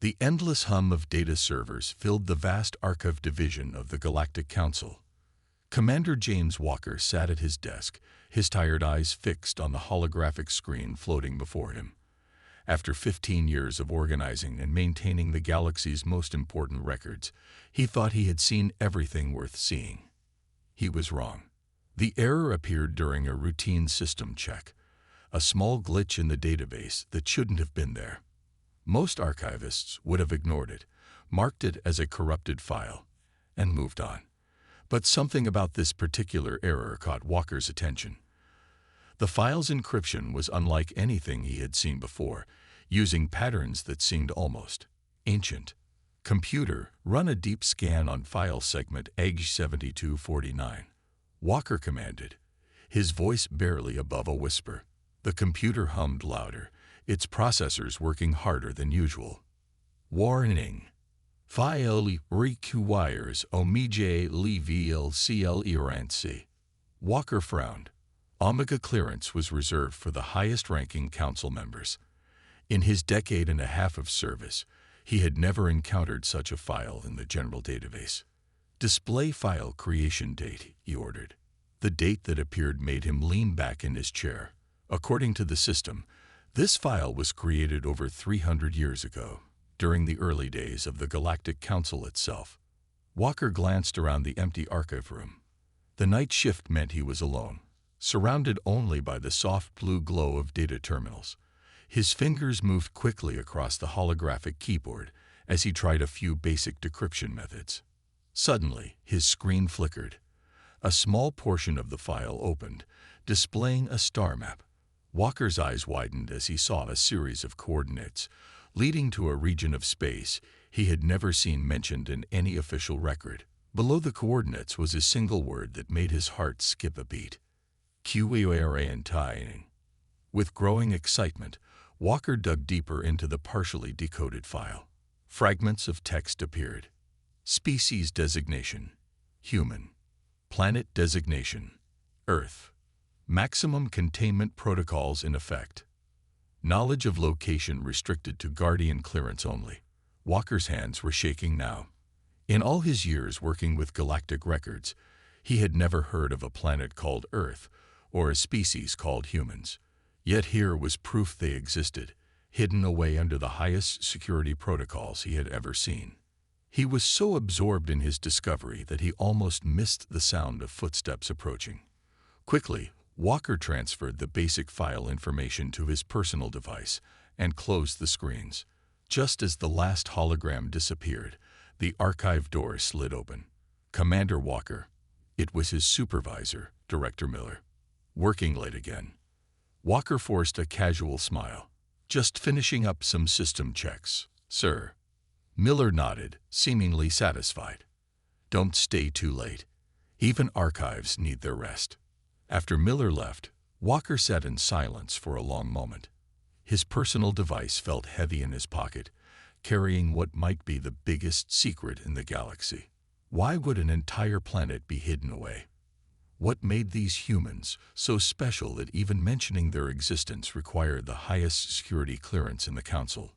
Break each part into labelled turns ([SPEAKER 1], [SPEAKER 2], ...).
[SPEAKER 1] The endless hum of data servers filled the vast archive division of the Galactic Council. Commander James Walker sat at his desk, his tired eyes fixed on the holographic screen floating before him. After 15 years of organizing and maintaining the galaxy's most important records, he thought he had seen everything worth seeing. He was wrong. The error appeared during a routine system check, a small glitch in the database that shouldn't have been there. Most archivists would have ignored it, marked it as a corrupted file, and moved on. But something about this particular error caught Walker's attention. The file's encryption was unlike anything he had seen before, using patterns that seemed almost ancient. Computer, run a deep scan on file segment AG7249. Walker commanded, his voice barely above a whisper. The computer hummed louder, its processors working harder than usual. Warning. File requires immediate clearance. Walker frowned. Omega clearance was reserved for the highest-ranking council members. In his decade and a half of service, he had never encountered such a file in the general database. Display file creation date, he ordered. The date that appeared made him lean back in his chair. According to the system, this file was created over 300 years ago, during the early days of the Galactic Council itself. Walker glanced around the empty archive room. The night shift meant he was alone, surrounded only by the soft blue glow of data terminals. His fingers moved quickly across the holographic keyboard as he tried a few basic decryption methods. Suddenly, his screen flickered. A small portion of the file opened, displaying a star map. Walker's eyes widened as he saw a series of coordinates, leading to a region of space he had never seen mentioned in any official record. Below the coordinates was a single word that made his heart skip a beat. QARANTING. With growing excitement, Walker dug deeper into the partially decoded file. Fragments of text appeared. Species designation, human. Planet designation, Earth. Maximum containment protocols in effect. Knowledge of location restricted to Guardian clearance only. Walker's hands were shaking now. In all his years working with galactic records, he had never heard of a planet called Earth or a species called humans. Yet here was proof they existed, hidden away under the highest security protocols he had ever seen. He was so absorbed in his discovery that he almost missed the sound of footsteps approaching. Quickly, Walker transferred the basic file information to his personal device and closed the screens. Just as the last hologram disappeared, the archive door slid open. Commander Walker. It was his supervisor, Director Miller. Working late again. Walker forced a casual smile. Just finishing up some system checks, sir. Miller nodded, seemingly satisfied. Don't stay too late. Even archives need their rest. After Miller left, Walker sat in silence for a long moment. His personal device felt heavy in his pocket, carrying what might be the biggest secret in the galaxy. Why would an entire planet be hidden away? What made these humans so special that even mentioning their existence required the highest security clearance in the Council?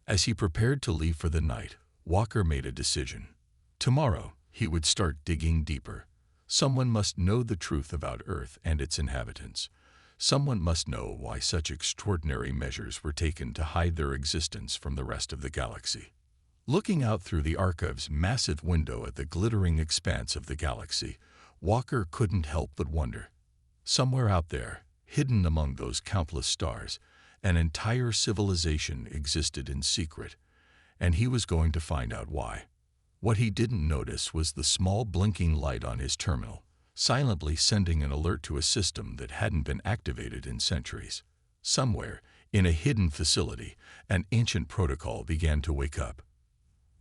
[SPEAKER 1] As he prepared to leave for the night, Walker made a decision. Tomorrow, he would start digging deeper. Someone must know the truth about Earth and its inhabitants. Someone must know why such extraordinary measures were taken to hide their existence from the rest of the galaxy. Looking out through the archive's massive window at the glittering expanse of the galaxy, Walker couldn't help but wonder. Somewhere out there, hidden among those countless stars, an entire civilization existed in secret, and he was going to find out why. What he didn't notice was the small blinking light on his terminal, silently sending an alert to a system that hadn't been activated in centuries. Somewhere, in a hidden facility, an ancient protocol began to wake up.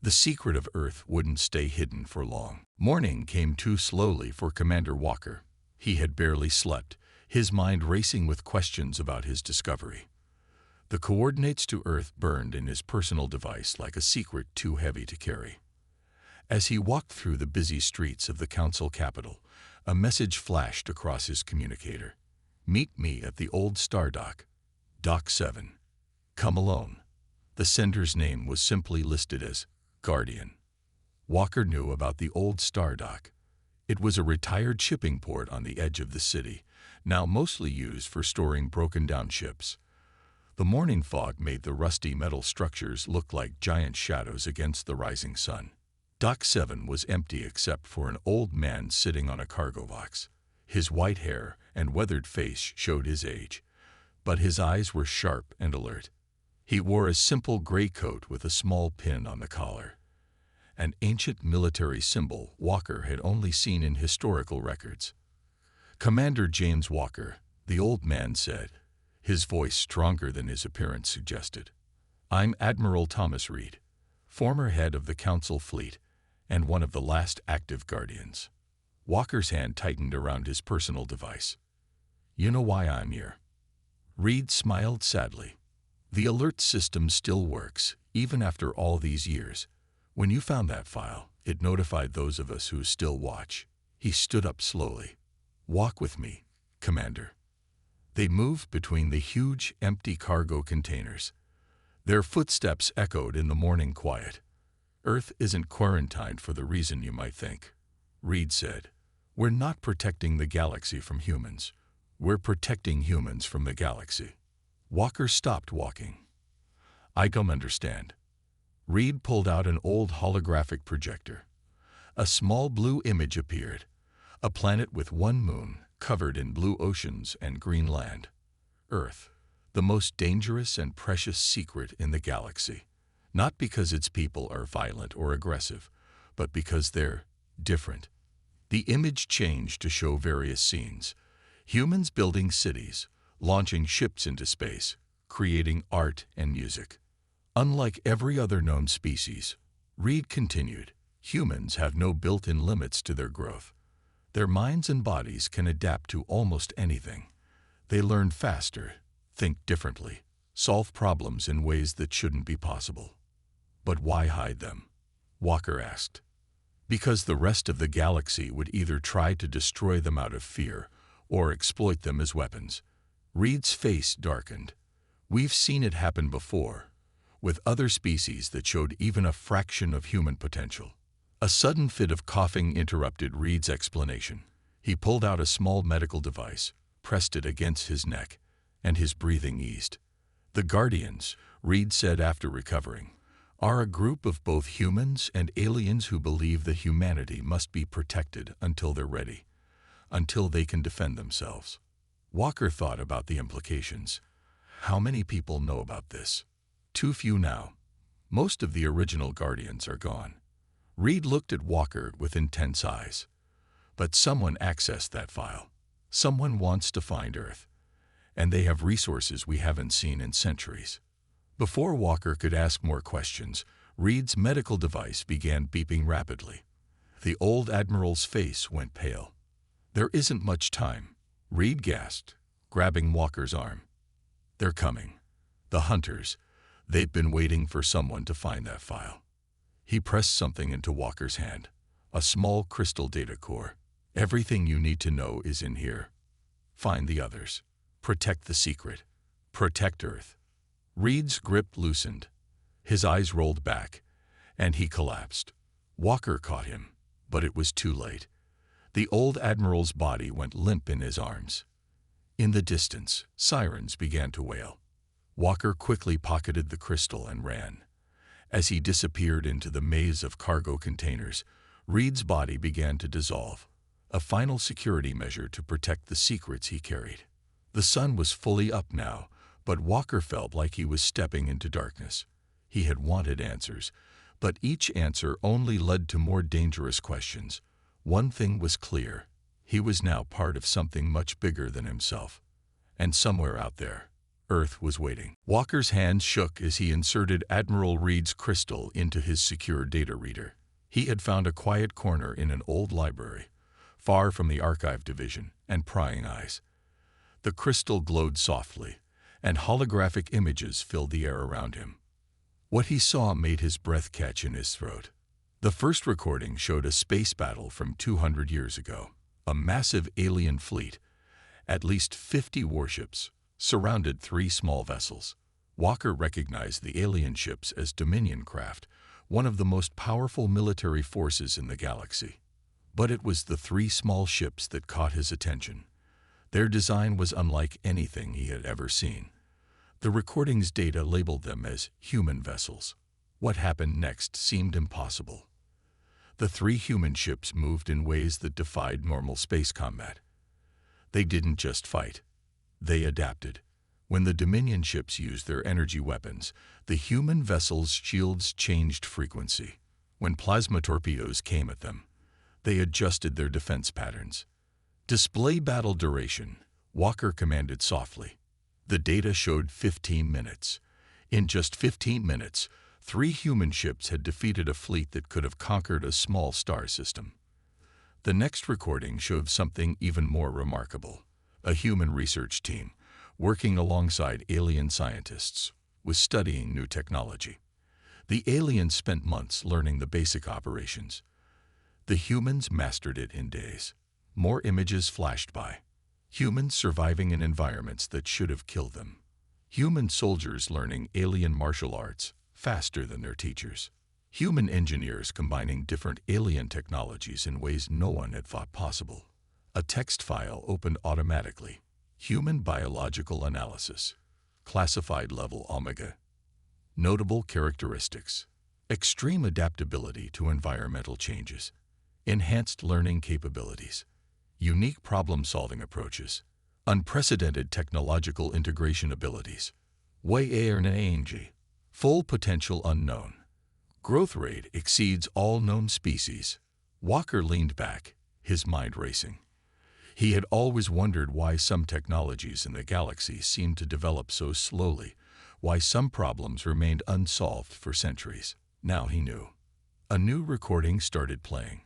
[SPEAKER 1] The secret of Earth wouldn't stay hidden for long. Morning came too slowly for Commander Walker. He had barely slept, his mind racing with questions about his discovery. The coordinates to Earth burned in his personal device like a secret too heavy to carry. As he walked through the busy streets of the Council capital, a message flashed across his communicator. Meet me at the old Star Dock. Dock 7. Come alone. The sender's name was simply listed as Guardian. Walker knew about the old Star Dock. It was a retired shipping port on the edge of the city, now mostly used for storing broken-down ships. The morning fog made the rusty metal structures look like giant shadows against the rising sun. Dock 7 was empty except for an old man sitting on a cargo box. His white hair and weathered face showed his age, but his eyes were sharp and alert. He wore a simple gray coat with a small pin on the collar, an ancient military symbol Walker had only seen in historical records. "Commander James Walker," the old man said, his voice stronger than his appearance suggested. "I'm Admiral Thomas Reed, former head of the Council Fleet and one of the last active Guardians." Walker's hand tightened around his personal device. "You know why I'm here?" Reed smiled sadly. "The alert system still works, even after all these years. When you found that file, it notified those of us who still watch." He stood up slowly. "Walk with me, Commander." They moved between the huge, empty cargo containers. Their footsteps echoed in the morning quiet. "Earth isn't quarantined for the reason you might think," Reed said. "We're not protecting the galaxy from humans. We're protecting humans from the galaxy." Walker stopped walking. "I don't understand." Reed pulled out an old holographic projector. A small blue image appeared, a planet with one moon, covered in blue oceans and green land. Earth, the most dangerous and precious secret in the galaxy. Not because its people are violent or aggressive, but because they're different. The image changed to show various scenes. Humans building cities, launching ships into space, creating art and music. "Unlike every other known species," Reed continued, "humans have no built-in limits to their growth. Their minds and bodies can adapt to almost anything. They learn faster, think differently, solve problems in ways that shouldn't be possible." "But why hide them?" Walker asked. "Because the rest of the galaxy would either try to destroy them out of fear or exploit them as weapons." Reed's face darkened. "We've seen it happen before, with other species that showed even a fraction of human potential." A sudden fit of coughing interrupted Reed's explanation. He pulled out a small medical device, pressed it against his neck, and his breathing eased. "The Guardians," Reed said after recovering, "are a group of both humans and aliens who believe that humanity must be protected until they're ready, until they can defend themselves." Walker thought about the implications. How many people know about this? Too few now. Most of the original Guardians are gone. Reed looked at Walker with intense eyes. "But someone accessed that file. Someone wants to find Earth. And they have resources we haven't seen in centuries." Before Walker could ask more questions, Reed's medical device began beeping rapidly. The old Admiral's face went pale. "There isn't much time," Reed gasped, grabbing Walker's arm. "They're coming. The hunters. They've been waiting for someone to find that file." He pressed something into Walker's hand, a small crystal data core. "Everything you need to know is in here. Find the others. Protect the secret. Protect Earth." Reed's grip loosened. His eyes rolled back, and he collapsed. Walker caught him, but it was too late. The old Admiral's body went limp in his arms. In the distance, sirens began to wail. Walker quickly pocketed the crystal and ran. As he disappeared into the maze of cargo containers, Reed's body began to dissolve, a final security measure to protect the secrets he carried. The sun was fully up now, but Walker felt like he was stepping into darkness. He had wanted answers, but each answer only led to more dangerous questions. One thing was clear: he was now part of something much bigger than himself. And somewhere out there, Earth was waiting. Walker's hands shook as he inserted Admiral Reed's crystal into his secure data reader. He had found a quiet corner in an old library, far from the archive division and prying eyes. The crystal glowed softly, and holographic images filled the air around him. What he saw made his breath catch in his throat. The first recording showed a space battle from 200 years ago. A massive alien fleet, at least 50 warships, surrounded 3 small vessels. Walker recognized the alien ships as Dominion craft, one of the most powerful military forces in the galaxy. But it was the three small ships that caught his attention. Their design was unlike anything he had ever seen. The recording's data labeled them as human vessels. What happened next seemed impossible. The three human ships moved in ways that defied normal space combat. They didn't just fight. They adapted. When the Dominion ships used their energy weapons, the human vessels' shields changed frequency. When plasma torpedoes came at them, they adjusted their defense patterns. Display battle duration, Walker commanded softly. The data showed 15 minutes. In just 15 minutes, 3 human ships had defeated a fleet that could have conquered a small star system. The next recording showed something even more remarkable. A human research team, working alongside alien scientists, was studying new technology. The aliens spent months learning the basic operations. The humans mastered it in days. More images flashed by. Humans surviving in environments that should have killed them. Human soldiers learning alien martial arts faster than their teachers. Human engineers combining different alien technologies in ways no one had thought possible. A text file opened automatically. Human biological analysis. Classified level Omega. Notable characteristics. Extreme adaptability to environmental changes. Enhanced learning capabilities. Unique problem-solving approaches. Unprecedented technological integration abilities. Full potential unknown. Growth rate exceeds all known species. Walker leaned back, his mind racing. He had always wondered why some technologies in the galaxy seemed to develop so slowly, why some problems remained unsolved for centuries. Now he knew. A new recording started playing.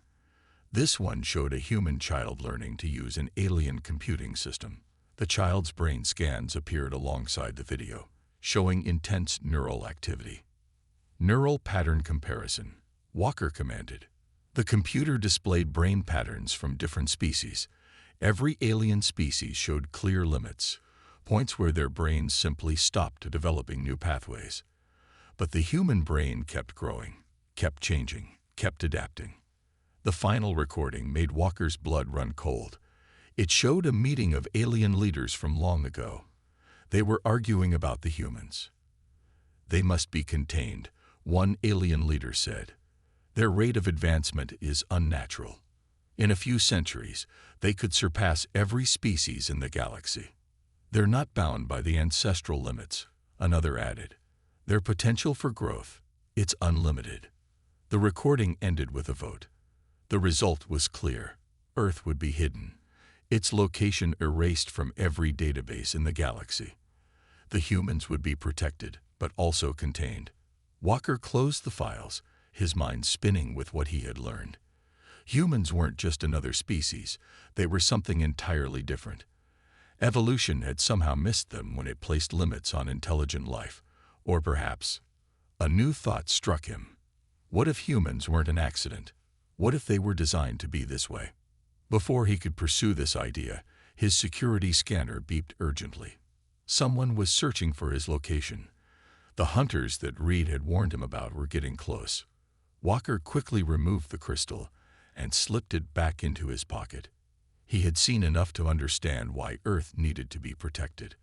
[SPEAKER 1] This one showed a human child learning to use an alien computing system. The child's brain scans appeared alongside the video, showing intense neural activity. Neural pattern comparison, Walker commanded. The computer displayed brain patterns from different species. Every alien species showed clear limits, points where their brains simply stopped developing new pathways. But the human brain kept growing, kept changing, kept adapting. The final recording made Walker's blood run cold. It showed a meeting of alien leaders from long ago. They were arguing about the humans. They must be contained, one alien leader said. Their rate of advancement is unnatural. In a few centuries, they could surpass every species in the galaxy. They're not bound by the ancestral limits, another added. Their potential for growth, it's unlimited. The recording ended with a vote. The result was clear. Earth would be hidden, its location erased from every database in the galaxy. The humans would be protected, but also contained. Walker closed the files, his mind spinning with what he had learned. Humans weren't just another species, they were something entirely different. Evolution had somehow missed them when it placed limits on intelligent life. Or perhaps, a new thought struck him. What if humans weren't an accident? What if they were designed to be this way? Before he could pursue this idea, his security scanner beeped urgently. Someone was searching for his location. The hunters that Reed had warned him about were getting close. Walker quickly removed the crystal and slipped it back into his pocket. He had seen enough to understand why Earth needed to be protected.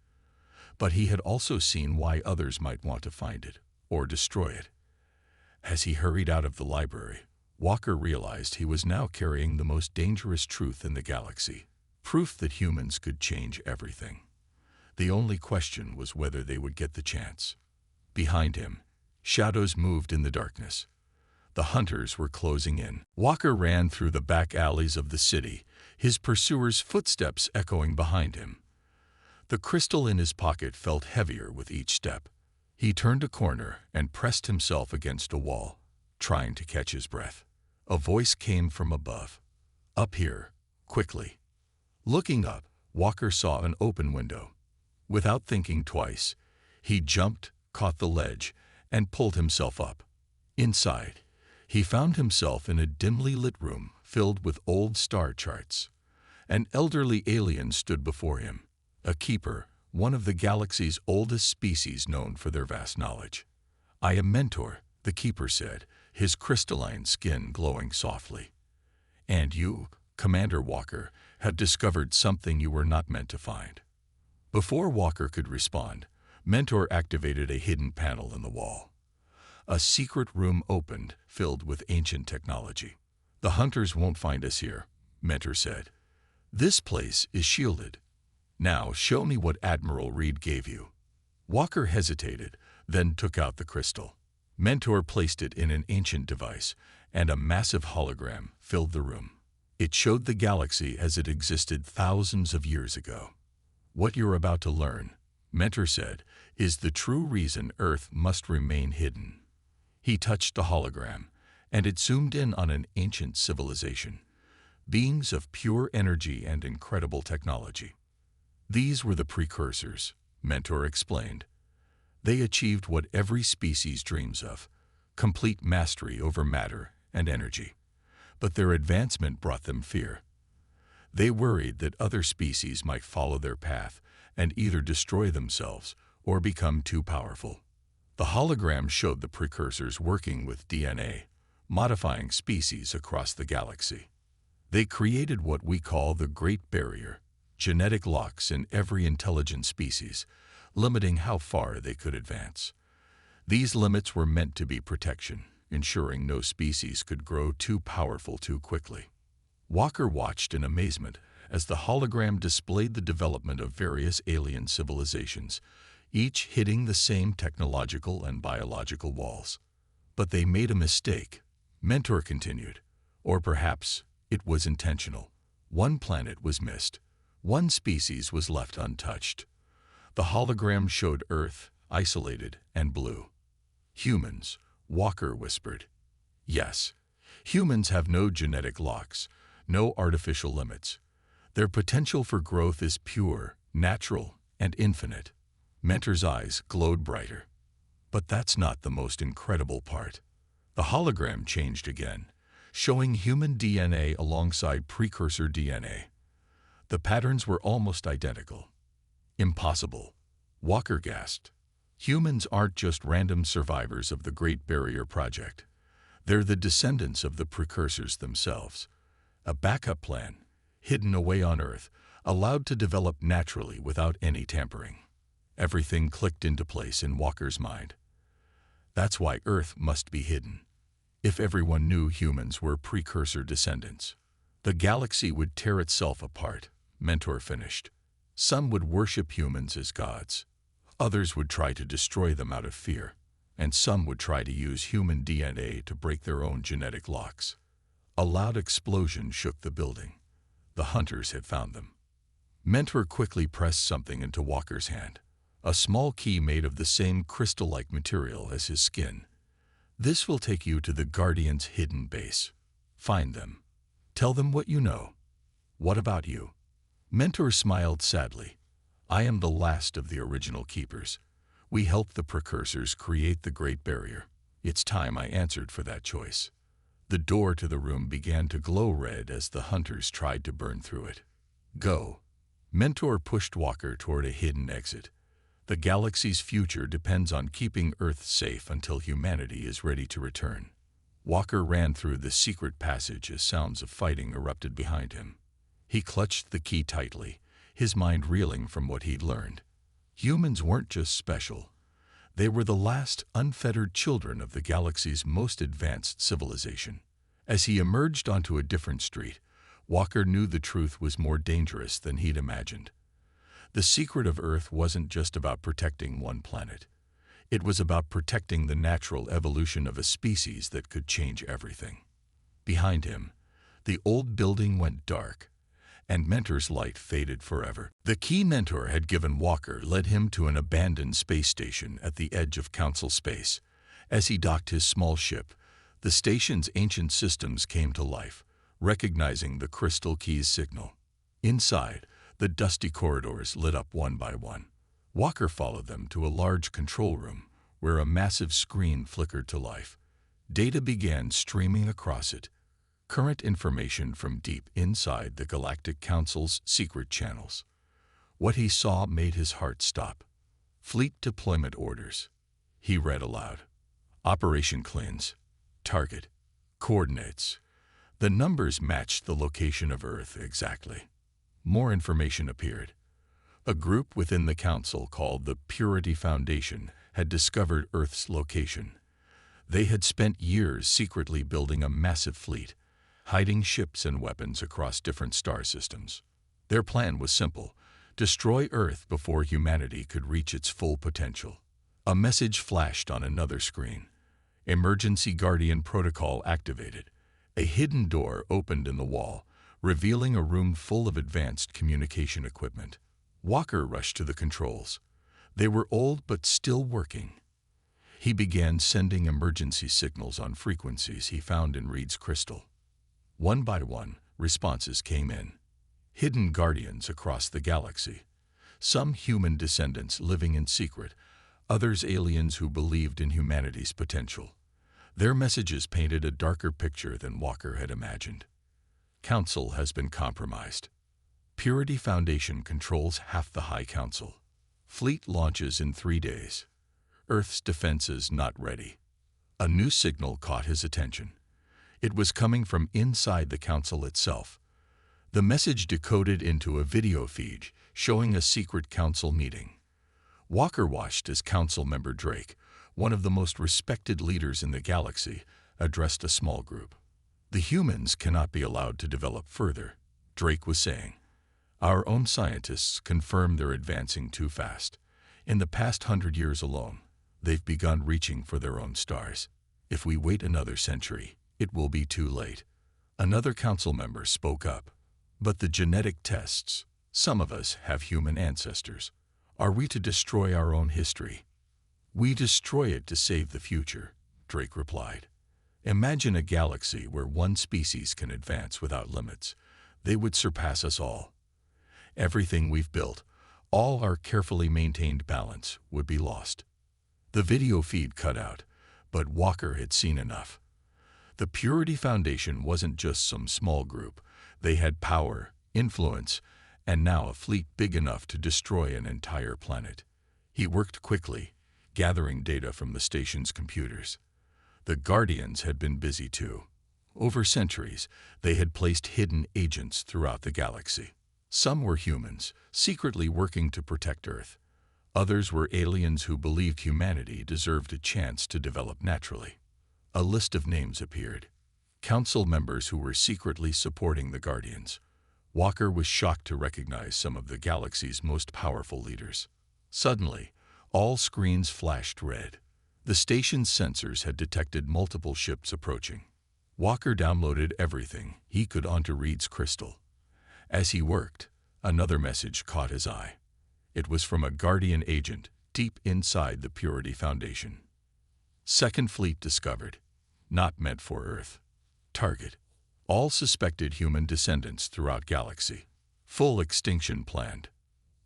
[SPEAKER 1] But he had also seen why others might want to find it or destroy it. As he hurried out of the library, Walker realized he was now carrying the most dangerous truth in the galaxy, proof that humans could change everything. The only question was whether they would get the chance. Behind him, shadows moved in the darkness. The hunters were closing in. Walker ran through the back alleys of the city, his pursuers' footsteps echoing behind him. The crystal in his pocket felt heavier with each step. He turned a corner and pressed himself against a wall, trying to catch his breath. A voice came from above. Up here, quickly. Looking up, Walker saw an open window. Without thinking twice, he jumped, caught the ledge, and pulled himself up. Inside, he found himself in a dimly lit room filled with old star charts. An elderly alien stood before him, a keeper, one of the galaxy's oldest species known for their vast knowledge. "I am Mentor," the keeper said, his crystalline skin glowing softly. "And you, Commander Walker, have discovered something you were not meant to find." Before Walker could respond, Mentor activated a hidden panel in the wall. A secret room opened, filled with ancient technology. "The hunters won't find us here," Mentor said. "This place is shielded. Now show me what Admiral Reed gave you." Walker hesitated, then took out the crystal. Mentor placed it in an ancient device, and a massive hologram filled the room. It showed the galaxy as it existed thousands of years ago. "What you're about to learn," Mentor said, "is the true reason Earth must remain hidden." He touched the hologram, and it zoomed in on an ancient civilization, beings of pure energy and incredible technology. "These were the precursors," Mentor explained. "They achieved what every species dreams of, complete mastery over matter and energy. But their advancement brought them fear. They worried that other species might follow their path and either destroy themselves or become too powerful." The hologram showed the precursors working with DNA, modifying species across the galaxy. "They created what we call the Great Barrier, genetic locks in every intelligent species, limiting how far they could advance. These limits were meant to be protection, ensuring no species could grow too powerful too quickly." Walker watched in amazement as the hologram displayed the development of various alien civilizations, each hitting the same technological and biological walls. "But they made a mistake," Mentor continued. "Or perhaps it was intentional. One planet was missed. One species was left untouched." The hologram showed Earth, isolated and blue. "Humans," Walker whispered. "Yes, humans have no genetic locks, no artificial limits. Their potential for growth is pure, natural, and infinite." Mentor's eyes glowed brighter. "But that's not the most incredible part." The hologram changed again, showing human DNA alongside precursor DNA. The patterns were almost identical. "Impossible," Walker gasped. "Humans aren't just random survivors of the Great Barrier Project. They're the descendants of the precursors themselves. A backup plan, hidden away on Earth, allowed to develop naturally without any tampering." Everything clicked into place in Walker's mind. That's why Earth must be hidden. If everyone knew humans were precursor descendants, the galaxy would tear itself apart, Mentor finished. Some would worship humans as gods. Others would try to destroy them out of fear, and some would try to use human DNA to break their own genetic locks. A loud explosion shook the building. The hunters had found them. Mentor quickly pressed something into Walker's hand, a small key made of the same crystal-like material as his skin. "This will take you to the Guardian's hidden base. Find them. Tell them what you know." "What about you?" Mentor smiled sadly. "I am the last of the original keepers. We helped the precursors create the Great Barrier. It's time I answered for that choice." The door to the room began to glow red as the hunters tried to burn through it. "Go." Mentor pushed Walker toward a hidden exit. "The galaxy's future depends on keeping Earth safe until humanity is ready to return." Walker ran through the secret passage as sounds of fighting erupted behind him. He clutched the key tightly, his mind reeling from what he'd learned. Humans weren't just special. They were the last unfettered children of the galaxy's most advanced civilization. As he emerged onto a different street, Walker knew the truth was more dangerous than he'd imagined. The secret of Earth wasn't just about protecting one planet. It was about protecting the natural evolution of a species that could change everything. Behind him, the old building went dark, and Mentor's light faded forever. The key Mentor had given Walker led him to an abandoned space station at the edge of Council space. As he docked his small ship, the station's ancient systems came to life, recognizing the crystal key's signal. Inside, the dusty corridors lit up one by one. Walker followed them to a large control room, where a massive screen flickered to life. Data began streaming across it, current information from deep inside the Galactic Council's secret channels. What he saw made his heart stop. Fleet deployment orders. He read aloud. Operation Cleanse. Target. Coordinates. The numbers matched the location of Earth exactly. More information appeared. A group within the Council called the Purity Foundation had discovered Earth's location. They had spent years secretly building a massive fleet, hiding ships and weapons across different star systems. Their plan was simple: destroy Earth before humanity could reach its full potential. A message flashed on another screen. Emergency Guardian Protocol activated. A hidden door opened in the wall, revealing a room full of advanced communication equipment. Walker rushed to the controls. They were old but still working. He began sending emergency signals on frequencies he found in Reed's crystal. One by one, responses came in. Hidden guardians across the galaxy. Some human descendants living in secret, others aliens who believed in humanity's potential. Their messages painted a darker picture than Walker had imagined. Council has been compromised. Purity Foundation controls half the High Council. Fleet launches in 3 days. Earth's defenses not ready. A new signal caught his attention. It was coming from inside the Council itself. The message decoded into a video feed showing a secret Council meeting. Walker watched as Council member Drake, one of the most respected leaders in the galaxy, addressed a small group. The humans cannot be allowed to develop further, Drake was saying. Our own scientists confirm they're advancing too fast. In the past 100 years alone, they've begun reaching for their own stars. If we wait another century, it will be too late. Another council member spoke up. But the genetic tests, some of us have human ancestors. Are we to destroy our own history? We destroy it to save the future, Drake replied. Imagine a galaxy where one species can advance without limits. They would surpass us all. Everything we've built, all our carefully maintained balance, would be lost. The video feed cut out, but Walker had seen enough. The Purity Foundation wasn't just some small group. They had power, influence, and now a fleet big enough to destroy an entire planet. He worked quickly, gathering data from the station's computers. The Guardians had been busy too. Over centuries, they had placed hidden agents throughout the galaxy. Some were humans, secretly working to protect Earth. Others were aliens who believed humanity deserved a chance to develop naturally. A list of names appeared. Council members who were secretly supporting the Guardians. Walker was shocked to recognize some of the galaxy's most powerful leaders. Suddenly, all screens flashed red. The station's sensors had detected multiple ships approaching. Walker downloaded everything he could onto Reed's crystal. As he worked, another message caught his eye. It was from a Guardian agent deep inside the Purity Foundation. Second Fleet discovered. Not meant for Earth. Target. All suspected human descendants throughout galaxy. Full extinction planned.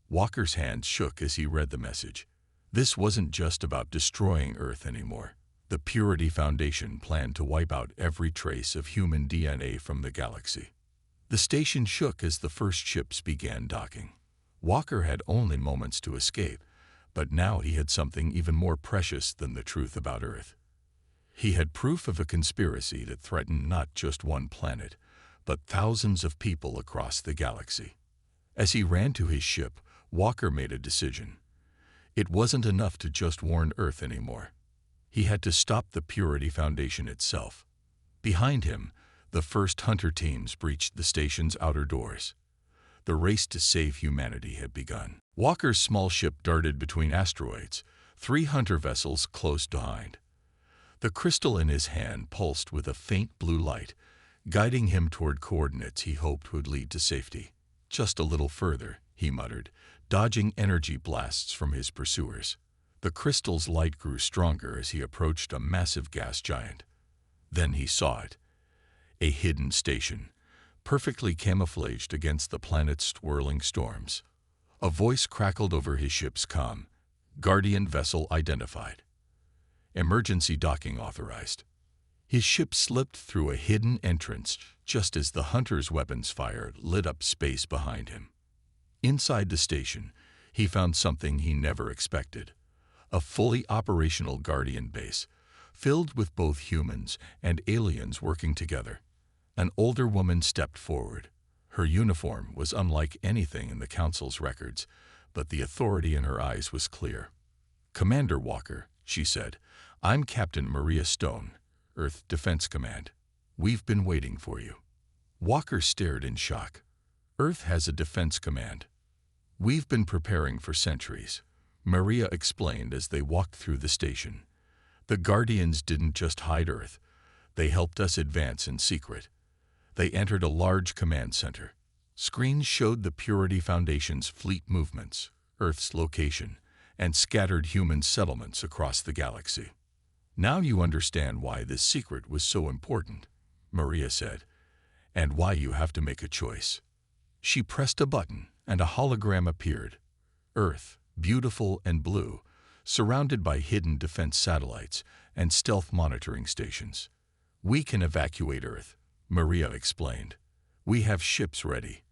[SPEAKER 1] Walker's hands shook as he read the message. This wasn't just about destroying Earth anymore. The Purity Foundation planned to wipe out every trace of human DNA from the galaxy. The station shook as the first ships began docking. Walker had only moments to escape, but now he had something even more precious than the truth about Earth. He had proof of a conspiracy that threatened not just one planet, but thousands of people across the galaxy. As he ran to his ship, Walker made a decision. It wasn't enough to just warn Earth anymore. He had to stop the Purity Foundation itself. Behind him, the first hunter teams breached the station's outer doors. The race to save humanity had begun. Walker's small ship darted between asteroids, 3 hunter vessels close behind. The crystal in his hand pulsed with a faint blue light, guiding him toward coordinates he hoped would lead to safety. Just a little further, he muttered, dodging energy blasts from his pursuers. The crystal's light grew stronger as he approached a massive gas giant. Then he saw it. A hidden station, perfectly camouflaged against the planet's swirling storms. A voice crackled over his ship's comm. Guardian vessel identified. Emergency docking authorized. His ship slipped through a hidden entrance just as the hunter's weapons fire lit up space behind him. Inside the station, he found something he never expected. A fully operational Guardian base, filled with both humans and aliens working together. An older woman stepped forward. Her uniform was unlike anything in the Council's records, but the authority in her eyes was clear. "Commander Walker," she said, "I'm Captain Maria Stone, Earth Defense Command. We've been waiting for you." Walker stared in shock. "Earth has a defense command." "We've been preparing for centuries," Maria explained as they walked through the station. "The Guardians didn't just hide Earth. They helped us advance in secret." They entered a large command center. Screens showed the Purity Foundation's fleet movements, Earth's location, and scattered human settlements across the galaxy. "Now you understand why this secret was so important," Maria said, "and why you have to make a choice." She pressed a button, and a hologram appeared. Earth, beautiful and blue, surrounded by hidden defense satellites and stealth monitoring stations. "We can evacuate Earth," Maria explained. "We have ships ready.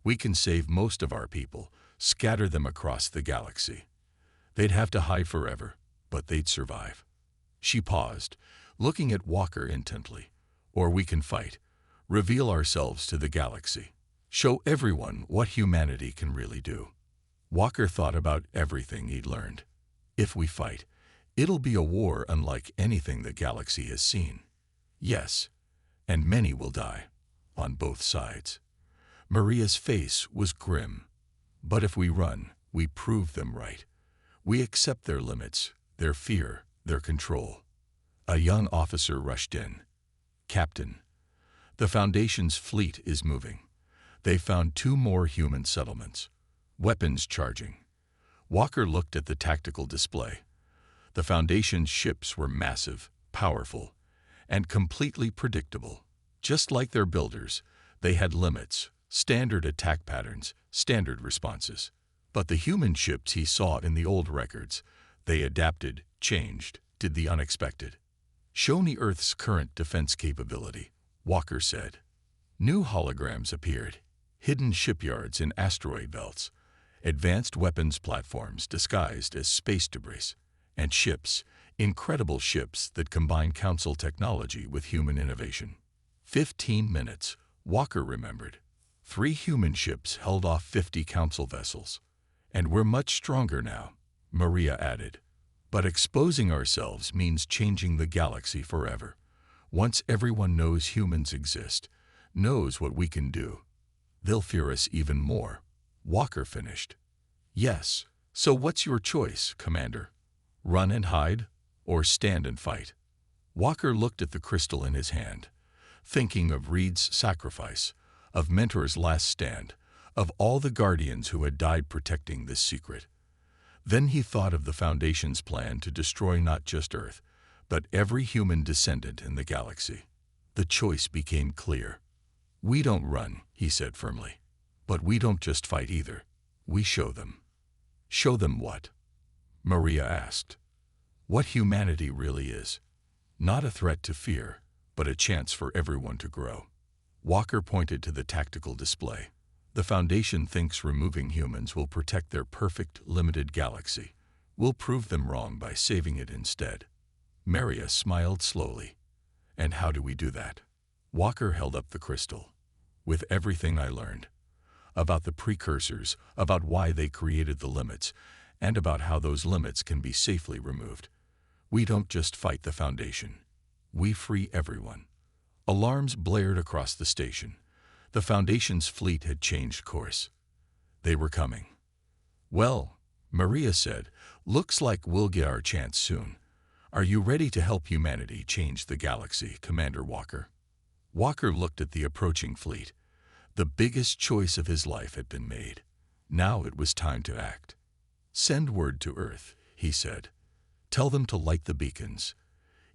[SPEAKER 1] We can save most of our people, scatter them across the galaxy. They'd have to hide forever, but they'd survive." She paused, looking at Walker intently. "Or we can fight, reveal ourselves to the galaxy, show everyone what humanity can really do." Walker thought about everything he'd learned. "If we fight, it'll be a war unlike anything the galaxy has seen." "Yes, and many will die, on both sides." Maria's face was grim. "But if we run, we prove them right. We accept their limits, their fear, their control." A young officer rushed in. "Captain, the Foundation's fleet is moving. They found 2 more human settlements. Weapons charging." Walker looked at the tactical display. The Foundation's ships were massive, powerful, and completely predictable. Just like their builders, they had limits, standard attack patterns, standard responses. But the human ships he saw in the old records, they adapted, changed, did the unexpected. "Show me Earth's current defense capability," Walker said. New holograms appeared, hidden shipyards in asteroid belts, advanced weapons platforms disguised as space debris, and ships, incredible ships that combine Council technology with human innovation. 15 minutes, Walker remembered. 3 human ships held off 50 Council vessels. "And we're much stronger now," Maria added. "But exposing ourselves means changing the galaxy forever. Once everyone knows humans exist, knows what we can do, they'll fear us even more." Walker finished. "Yes, so what's your choice, Commander? Run and hide, or stand and fight?" Walker looked at the crystal in his hand, thinking of Reed's sacrifice, of Mentor's last stand, of all the Guardians who had died protecting this secret. Then he thought of the Foundation's plan to destroy not just Earth, but every human descendant in the galaxy. The choice became clear. "We don't run," he said firmly. "But we don't just fight either. We show them." "Show them what?" Maria asked. "What humanity really is. Not a threat to fear, but a chance for everyone to grow." Walker pointed to the tactical display. "The Foundation thinks removing humans will protect their perfect, limited galaxy. We'll prove them wrong by saving it instead." Maria smiled slowly. "And how do we do that?" Walker held up the crystal. "With everything I learned. About the precursors, about why they created the limits, and about how those limits can be safely removed. We don't just fight the Foundation. We free everyone." Alarms blared across the station. The Foundation's fleet had changed course. They were coming. "Well," Maria said, "looks like we'll get our chance soon. Are you ready to help humanity change the galaxy, Commander Walker?" Walker looked at the approaching fleet. The biggest choice of his life had been made. Now it was time to act. "Send word to Earth," he said. "Tell them to light the beacons.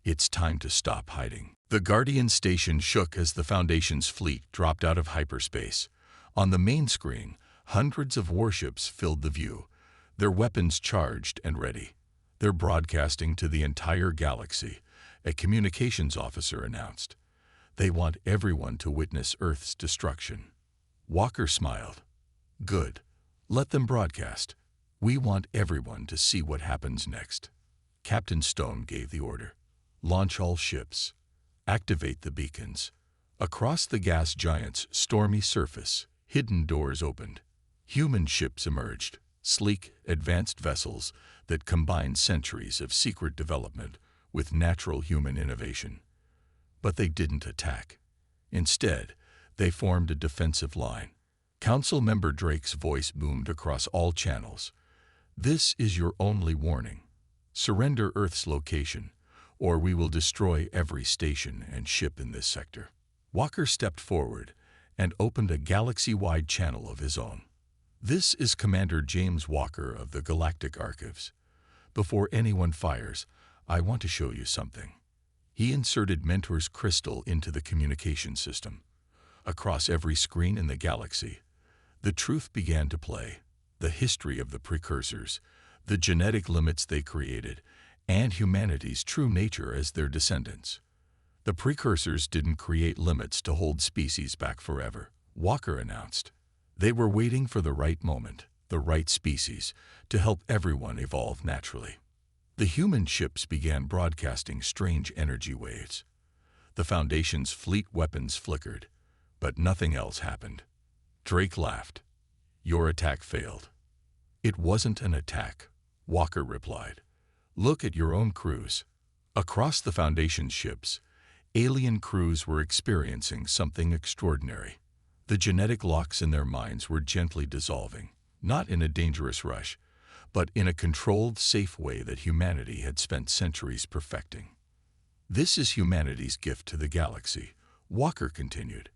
[SPEAKER 1] It's time to stop hiding." The Guardian station shook as the Foundation's fleet dropped out of hyperspace. On the main screen, hundreds of warships filled the view, their weapons charged and ready. "They're broadcasting to the entire galaxy," a communications officer announced. "They want everyone to witness Earth's destruction." Walker smiled. "Good. Let them broadcast. We want everyone to see what happens next. Captain Stone gave the order. Launch all ships. Activate the beacons. Across the gas giant's stormy surface, hidden doors opened. Human ships emerged, sleek, advanced vessels that combined centuries of secret development with natural human innovation. But they didn't attack. Instead, they formed a defensive line. Council Member Drake's voice boomed across all channels. This is your only warning. Surrender Earth's location, or we will destroy every station and ship in this sector. Walker stepped forward and opened a galaxy-wide channel of his own. This is Commander James Walker of the Galactic Archives. Before anyone fires, I want to show you something. He inserted Mentor's crystal into the communication system. Across every screen in the galaxy, the truth began to play. The history of the precursors, the genetic limits they created, and humanity's true nature as their descendants. The precursors didn't create limits to hold species back forever, Walker announced. They were waiting for the right moment, the right species, to help everyone evolve naturally. The human ships began broadcasting strange energy waves. The Foundation's fleet weapons flickered, but nothing else happened. Drake laughed. Your attack failed. It wasn't an attack, Walker replied. Look at your own crews. Across the Foundation's ships, alien crews were experiencing something extraordinary. The genetic locks in their minds were gently dissolving, not in a dangerous rush, but in a controlled, safe way that humanity had spent centuries perfecting. This is humanity's gift to the galaxy, Walker continued.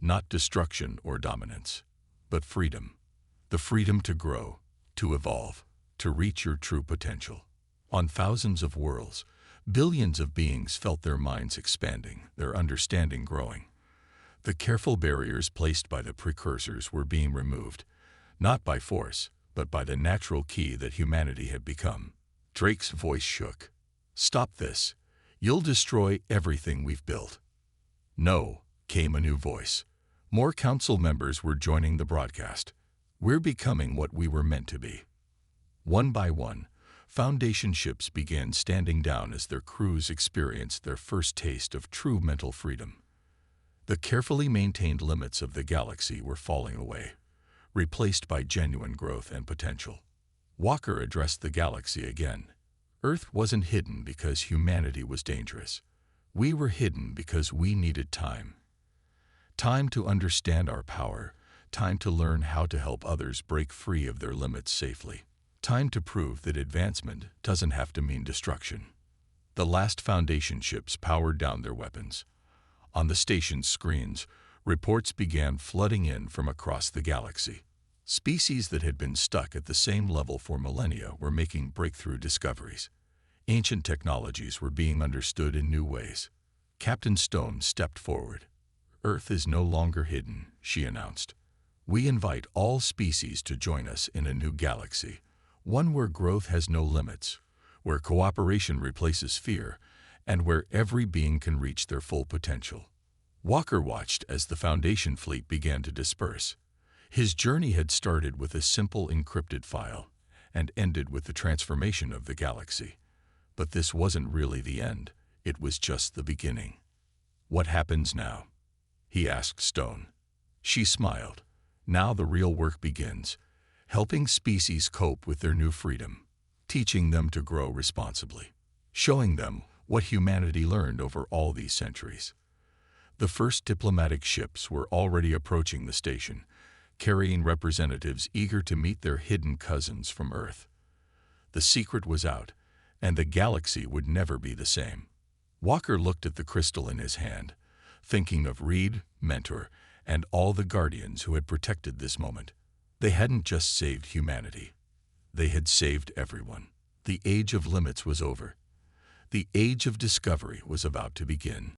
[SPEAKER 1] Not destruction or dominance, but freedom. The freedom to grow, to evolve, to reach your true potential. On thousands of worlds, billions of beings felt their minds expanding, their understanding growing. The careful barriers placed by the precursors were being removed, not by force, but by the natural key that humanity had become. Drake's voice shook. Stop this. You'll destroy everything we've built. No, came a new voice. More council members were joining the broadcast. We're becoming what we were meant to be. One by one, Foundation ships began standing down as their crews experienced their first taste of true mental freedom. The carefully maintained limits of the galaxy were falling away, replaced by genuine growth and potential. Walker addressed the galaxy again. Earth wasn't hidden because humanity was dangerous. We were hidden because we needed time. Time to understand our power, time to learn how to help others break free of their limits safely. Time to prove that advancement doesn't have to mean destruction. The last Foundation ships powered down their weapons. On the station's screens, reports began flooding in from across the galaxy. Species that had been stuck at the same level for millennia were making breakthrough discoveries. Ancient technologies were being understood in new ways. Captain Stone stepped forward. Earth is no longer hidden, she announced. We invite all species to join us in a new galaxy, one where growth has no limits, where cooperation replaces fear, and where every being can reach their full potential. Walker watched as the Foundation fleet began to disperse. His journey had started with a simple encrypted file and ended with the transformation of the galaxy. But this wasn't really the end, it was just the beginning. What happens now? He asked Stone. She smiled. Now the real work begins, helping species cope with their new freedom, teaching them to grow responsibly, showing them what humanity learned over all these centuries. The first diplomatic ships were already approaching the station, carrying representatives eager to meet their hidden cousins from Earth. The secret was out, and the galaxy would never be the same. Walker looked at the crystal in his hand, thinking of Reed, Mentor, and all the guardians who had protected this moment. They hadn't just saved humanity. They had saved everyone. The age of limits was over. The age of discovery was about to begin.